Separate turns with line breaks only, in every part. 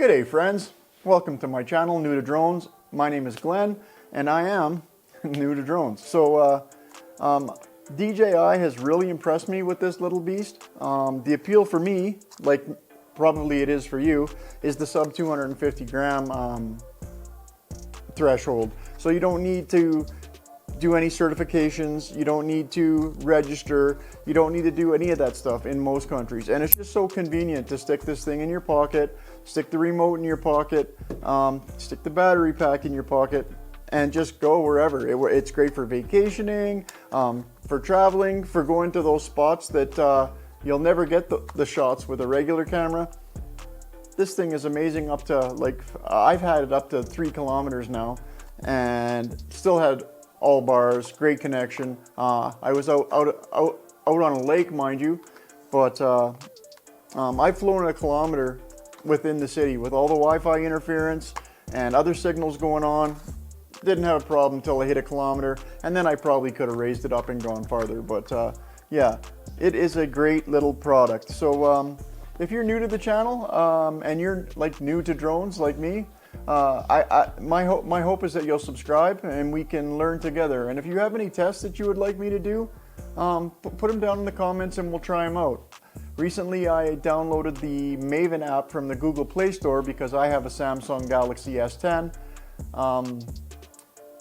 G'day friends, welcome to my channel, New to Drones. My name is Glenn and I am new to drones. So DJI has really impressed me with this little beast. The appeal for me, like probably it is for you, is the sub 250 gram threshold. So you don't need to do any certifications, you don't need to register, you don't need to do any of that stuff in most countries. And it's just so convenient to stick this thing in your pocket, stick the remote in your pocket, stick the battery pack in your pocket, and just go wherever. It's great for vacationing, for traveling, for going to those spots that you'll never get the shots with a regular camera. This thing is amazing up to, like, I've had it up to 3 kilometers now and still had all bars, great connection. I was out on a lake, mind you, but I've flown a kilometer within the city with all the Wi-Fi interference and other signals going on. Didn't have a problem until I hit a kilometer, and then I probably could have raised it up and gone farther. But yeah, it is a great little product. So if you're new to the channel and you're like new to drones like me, my hope is that you'll subscribe and we can learn together. And if you have any tests that you would like me to do, put them down in the comments and we'll try them out. Recently I downloaded the Maven app from the Google Play Store because I have a Samsung Galaxy S10.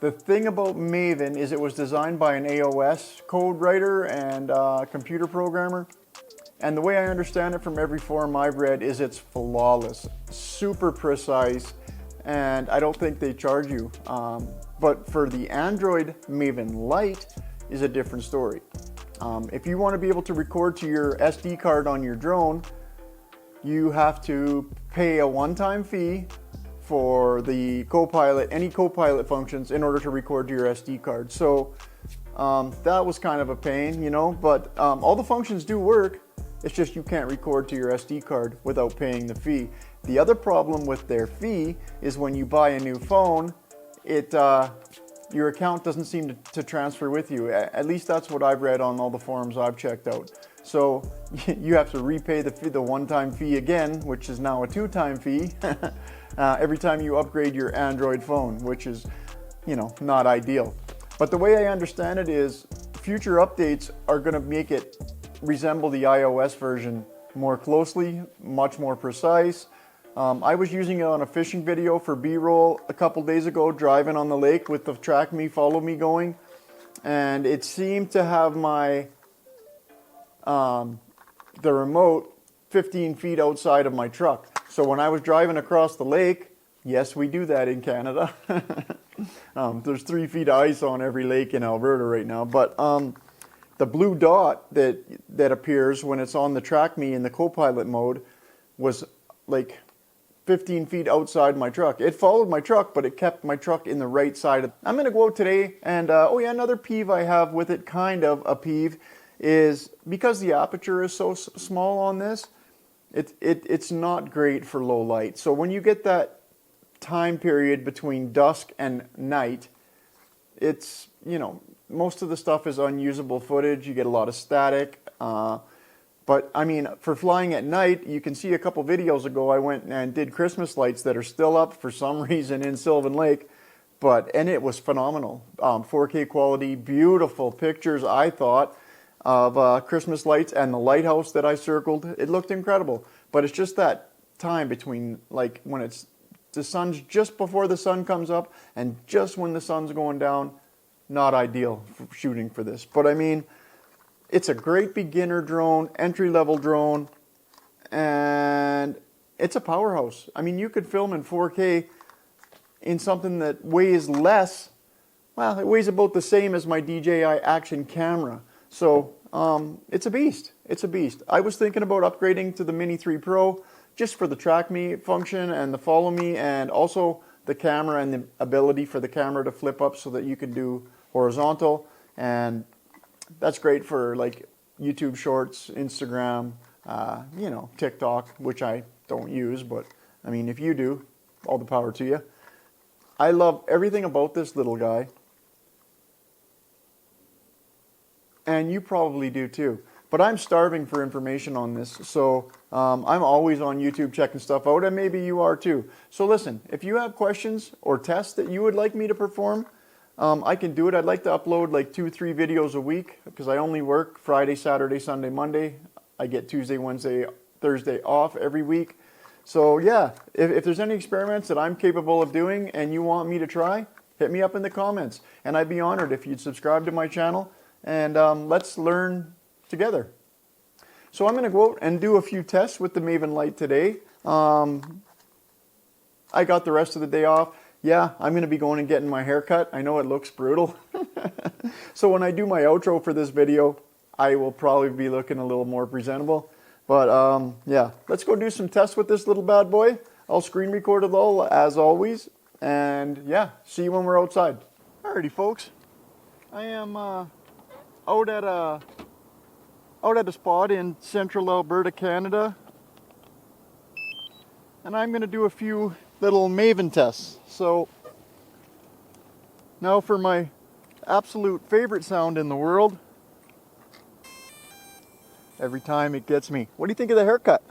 The thing about Maven is it was designed by an AOS code writer and computer programmer. And the way I understand it from every forum I've read is it's flawless, super precise, and I don't think they charge you. But for the Android Maven Lite is a different story. If you want to be able to record to your SD card on your drone, you have to pay a one-time fee for the Copilot, any Copilot functions in order to record to your SD card. So that was kind of a pain, you know, but all the functions do work. It's just you can't record to your SD card without paying the fee. The other problem with their fee is when you buy a new phone, your account doesn't seem to transfer with you. At least that's what I've read on all the forums I've checked out. So you have to repay the one-time fee again, which is now a two-time fee, every time you upgrade your Android phone, which is, you know, not ideal. But the way I understand it is future updates are going to make it resemble the iOS version more closely, much more precise. I was using it on a fishing video for B-roll a couple days ago, driving on the lake with the track me, follow me going, and it seemed to have my the remote 15 feet outside of my truck. So when I was driving across the lake, yes, we do that in Canada. There's 3 feet of ice on every lake in Alberta right now, but the blue dot that appears when it's on the track me in the Copilot mode was like 15 feet outside my truck. It followed my truck, but it kept my truck in the right side. I'm going to go out today and, oh yeah, another peeve I have with it, kind of a peeve, is because the aperture is so small on this, it's not great for low light. So when you get that time period between dusk and night, it's, you know, most of the stuff is unusable footage. You get a lot of static. But I mean, for flying at night, you can see a couple videos ago I went and did Christmas lights that are still up for some reason in Sylvan Lake. And it was phenomenal. 4K quality, beautiful pictures, I thought, of Christmas lights and the lighthouse that I circled. It looked incredible. But it's just that time between, like, when the sun's just before the sun comes up and just when the sun's going down. Not ideal for shooting for this. But I mean, it's a great beginner drone, entry-level drone, and it's a powerhouse. I mean, you could film in 4K in something that weighs less. Well, it weighs about the same as my DJI action camera. So it's a beast. It's a beast. I was thinking about upgrading to the Mini 3 Pro just for the track me function and the follow me, and also the camera and the ability for the camera to flip up so that you can do horizontal. And that's great for like YouTube Shorts, Instagram, you know, TikTok, which I don't use, but I mean, if you do, all the power to you. I love everything about this little guy, and you probably do too. But I'm starving for information on this, so I'm always on YouTube checking stuff out, and maybe you are too. So listen, if you have questions or tests that you would like me to perform, I can do it. I'd like to upload like 2-3 videos a week because I only work Friday, Saturday, Sunday, Monday. I get Tuesday, Wednesday, Thursday off every week. So yeah, if there's any experiments that I'm capable of doing and you want me to try, hit me up in the comments. And I'd be honored if you'd subscribe to my channel, and let's learn together. So I'm going to go out and do a few tests with the Maven Lite today. I got the rest of the day off. Yeah, I'm going to be going and getting my hair cut. I know it looks brutal. So when I do my outro for this video, I will probably be looking a little more presentable. But yeah, let's go do some tests with this little bad boy. I'll screen record it all as always. And yeah, see you when we're outside. Alrighty folks, I am out at a spot in central Alberta, Canada, and I'm going to do a few little Maven tests. So now for my absolute favorite sound in the world. Every time it gets me. What do you think of the haircut?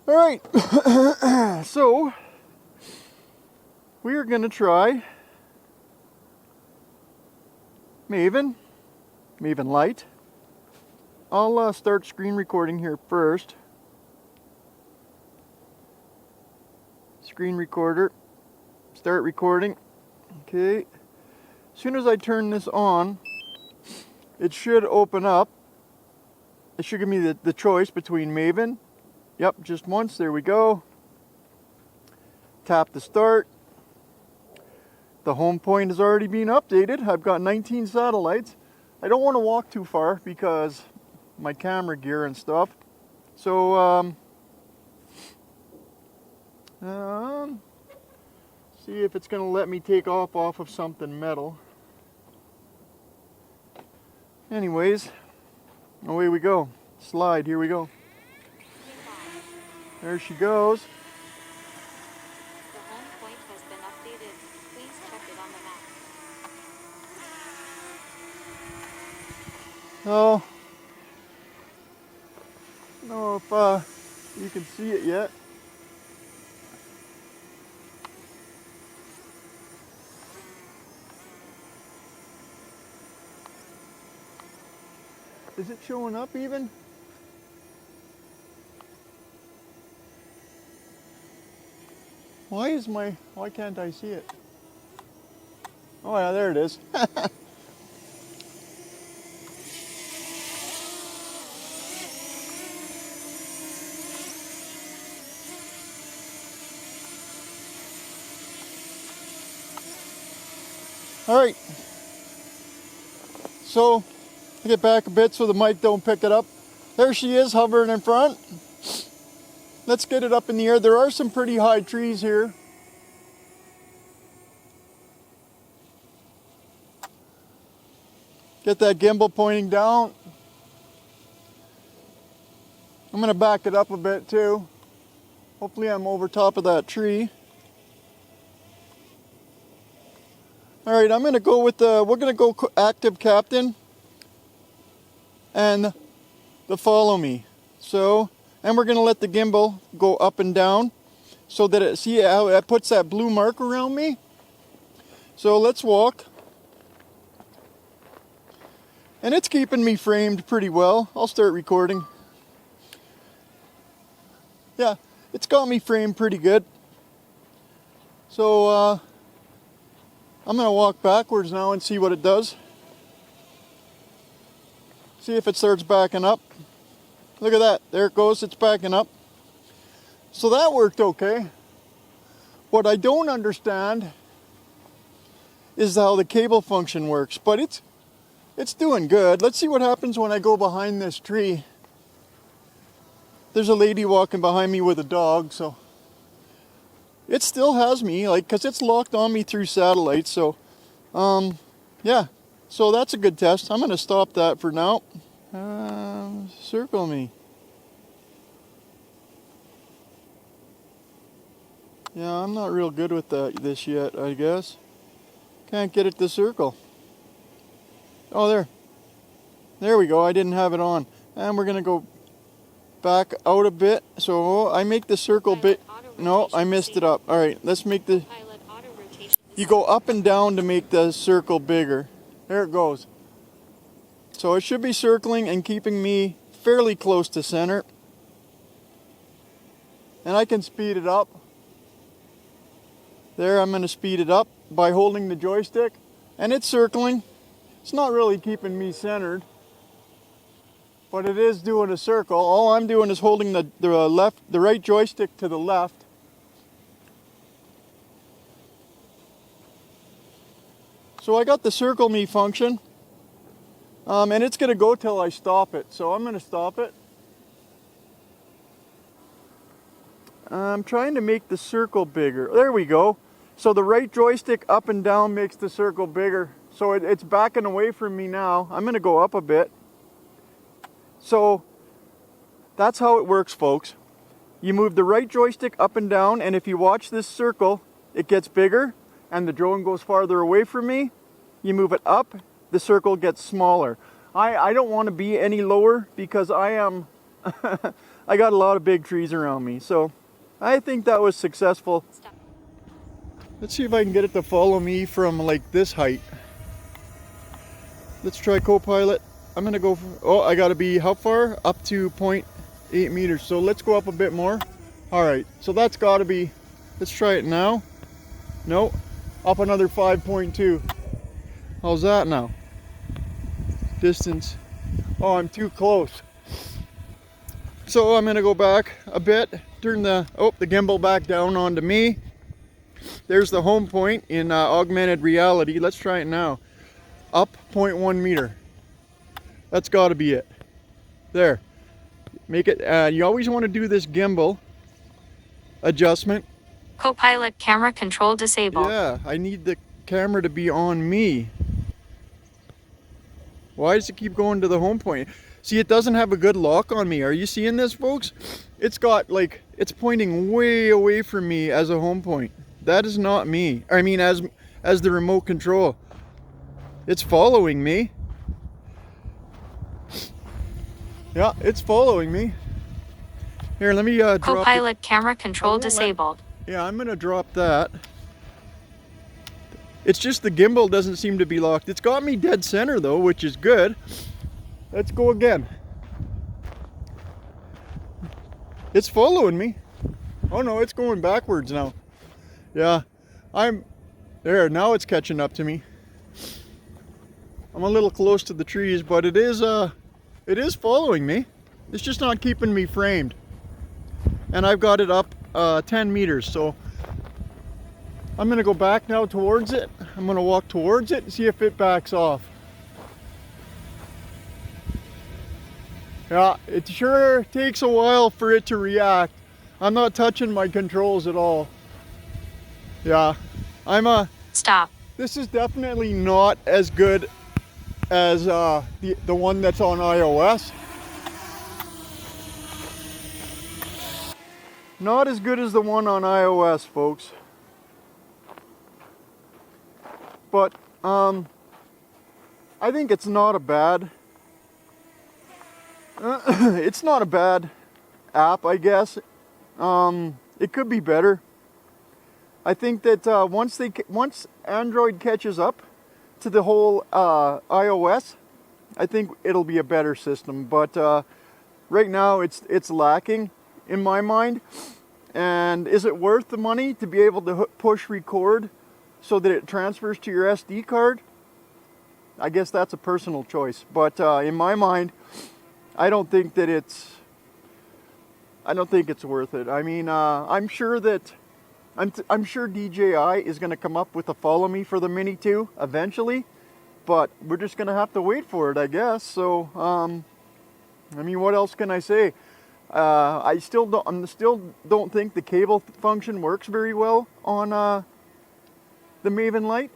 Alright, so we are going to try Maven Lite. I'll start screen recording here first. Screen recorder. Start recording. Okay. As soon as I turn this on, it should open up. It should give me the choice between Maven. Yep, just once. There we go. Tap to start. The home point has already been updated. I've got 19 satellites. I don't want to walk too far because my camera gear and stuff. So see if it's going to let me take off of something metal. Anyways, away we go. Slide, here we go. There she goes.
The home point has been updated. Please check it on the map.
Oh, I don't know if you can see it yet. Is it showing up even? Why can't I see it? Oh yeah, there it is. All right, so I get back a bit so the mic don't pick it up. There she is hovering in front. Let's get it up in the air. There are some pretty high trees here. Get that gimbal pointing down. I'm going to back it up a bit too. Hopefully I'm over top of that tree. Alright, I'm going to go with we're going to go active captain and the follow me. So, and we're going to let the gimbal go up and down so that it, see how it puts that blue mark around me? So let's walk. And it's keeping me framed pretty well. I'll start recording. Yeah, it's got me framed pretty good. So, I'm going to walk backwards now and see what it does. See if it starts backing up. Look at that. There it goes. It's backing up. So that worked okay. What I don't understand is how the cable function works. But it's doing good. Let's see what happens when I go behind this tree. There's a lady walking behind me with a dog, so it still has me, like, because it's locked on me through satellite. So, yeah. So that's a good test. I'm going to stop that for now. Circle me. Yeah, I'm not real good with this yet, I guess. Can't get it to circle. Oh, there. There we go, I didn't have it on. And we're gonna go back out a bit. So I make the circle bit. No, I messed it up. All right, let's make the, you go up and down to make the circle bigger. There it goes. So it should be circling and keeping me fairly close to center. And I can speed it up. There, I'm gonna speed it up by holding the joystick. And it's circling. It's not really keeping me centered, but it is doing a circle. All I'm doing is holding the right joystick to the left. So I got the circle me function, and it's gonna go till I stop it. So I'm gonna stop it. I'm trying to make the circle bigger. There we go. So the right joystick up and down makes the circle bigger. So it's backing away from me now. I'm gonna go up a bit. So that's how it works, folks. You move the right joystick up and down, and if you watch this circle, it gets bigger and the drone goes farther away from me. You move it up, the circle gets smaller. I don't want to be any lower because I am I got a lot of big trees around me. So I think that was successful. Let's see if I can get it to follow me from like this height. Let's try co-pilot. I'm gonna go, oh, I gotta be how far? Up to 0.8 meters. So let's go up a bit more. All right, so that's gotta be, let's try it now. No, up another 5.2. How's that now? Distance. Oh, I'm too close. So I'm gonna go back a bit, turn the gimbal back down onto me. There's the home point in augmented reality. Let's try it now. Up 0.1 meter. That's got to be it. There. Make it. You always want to do this gimbal adjustment.
Co-pilot camera control disabled.
Yeah, I need the camera to be on me. Why does it keep going to the home point? See, it doesn't have a good lock on me. Are you seeing this, folks? It's got like, it's pointing way away from me as a home point. That is not me. I mean, as the remote control. It's following me. Yeah, it's following me. Here, let me drop
Co-pilot camera control disabled.
Yeah, I'm gonna drop that. It's just the gimbal doesn't seem to be locked. It's got me dead center though, which is good. Let's go again. It's following me. Oh no, it's going backwards now. Yeah, I'm there. Now it's catching up to me. I'm a little close to the trees, but it is following me. It's just not keeping me framed. And I've got it up 10 meters, so I'm gonna go back now towards it. I'm gonna walk towards it and see if it backs off. Yeah, it sure takes a while for it to react. I'm not touching my controls at all. Yeah,
Stop.
This is definitely not as good as the one that's on iOS. Not as good as the one on iOS, folks. But I think it's not a bad it's not a bad app, I guess. It could be better. I think that once Android catches up to the whole iOS, I think it'll be a better system. But right now it's lacking in my mind. And is it worth the money to be able to push record so that it transfers to your SD card? I guess that's a personal choice. But in my mind, I don't think it's worth it. I mean, I'm sure DJI is going to come up with a follow me for the Mini 2 eventually, but we're just going to have to wait for it, I guess. So, I mean, what else can I say? I still don't think the cable function works very well on the Maven Lite,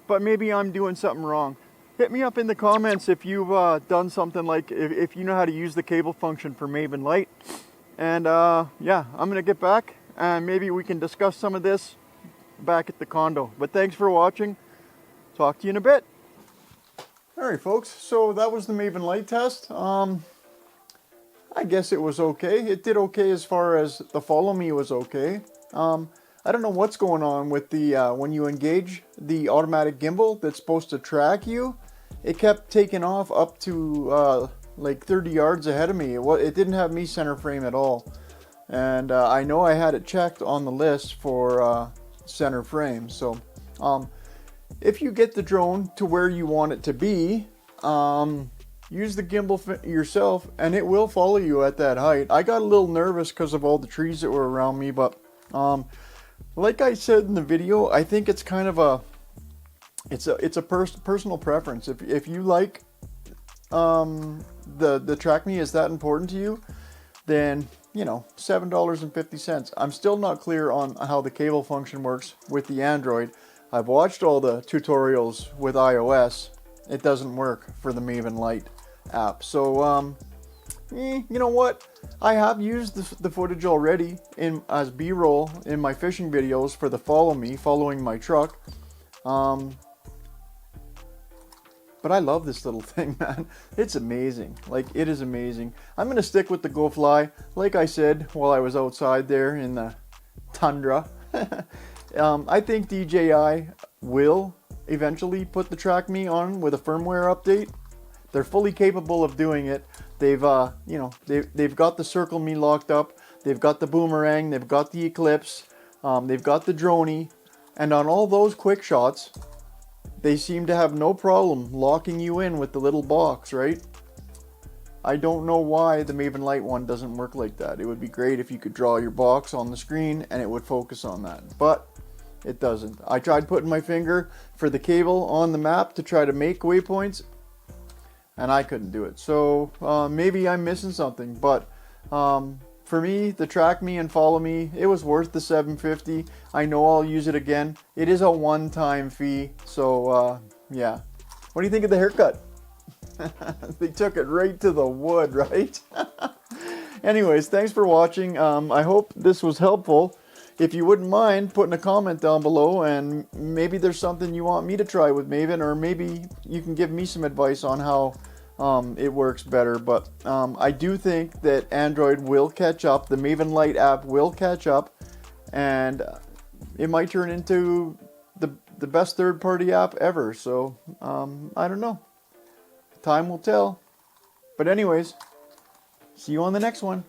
but maybe I'm doing something wrong. Hit me up in the comments if you've done something like, if you know how to use the cable function for Maven Lite. And yeah, I'm gonna get back and maybe we can discuss some of this back at the condo. But thanks for watching. Talk to you in a bit. All right, folks. So that was the Maven Lite test. I guess it was okay. It did okay as far as the follow me was okay. I don't know what's going on with the when you engage the automatic gimbal that's supposed to track you. It kept taking off up to like 30 yards ahead of me. It didn't have me center frame at all. And I know I had it checked on the list for center frame. So if you get the drone to where you want it to be, use the gimbal yourself and it will follow you at that height. I got a little nervous because of all the trees that were around me, but like I said in the video, I think it's kind of a personal preference. If you like the TrackMe is that important to you, then you know, $7.50. I'm still not clear on how the cable function works with the Android. I've watched all the tutorials with iOS. It doesn't work for the Maven Lite app. So, you know what? I have used the footage already as B-roll in my fishing videos for the following my truck. But I love this little thing, man. It's amazing. Like, it is amazing. I'm going to stick with the GoFly. Like I said while I was outside there in the tundra. I think DJI will eventually put the TrackMe on with a firmware update. They're fully capable of doing it. They've got the Circle Me locked up. They've got the Boomerang. They've got the Eclipse. They've got the Droney. And on all those quick shots, they seem to have no problem locking you in with the little box, right? I don't know why the Maven Lite one doesn't work like that. It would be great if you could draw your box on the screen and it would focus on that. But it doesn't. I tried putting my finger for the cable on the map to try to make waypoints, and I couldn't do it. So maybe I'm missing something. But for me, the TrackMe and Follow Me, it was worth the $7.50. I know I'll use it again. It is a one-time fee. So yeah. What do you think of the haircut? They took it right to the wood, right? Anyways, thanks for watching. I hope this was helpful. If you wouldn't mind putting a comment down below, and maybe there's something you want me to try with Maven, or maybe you can give me some advice on how it works better. But I do think that Android will catch up. The Maven Lite app will catch up, and it might turn into the best third-party app ever. So I don't know. Time will tell. But anyways, see you on the next one.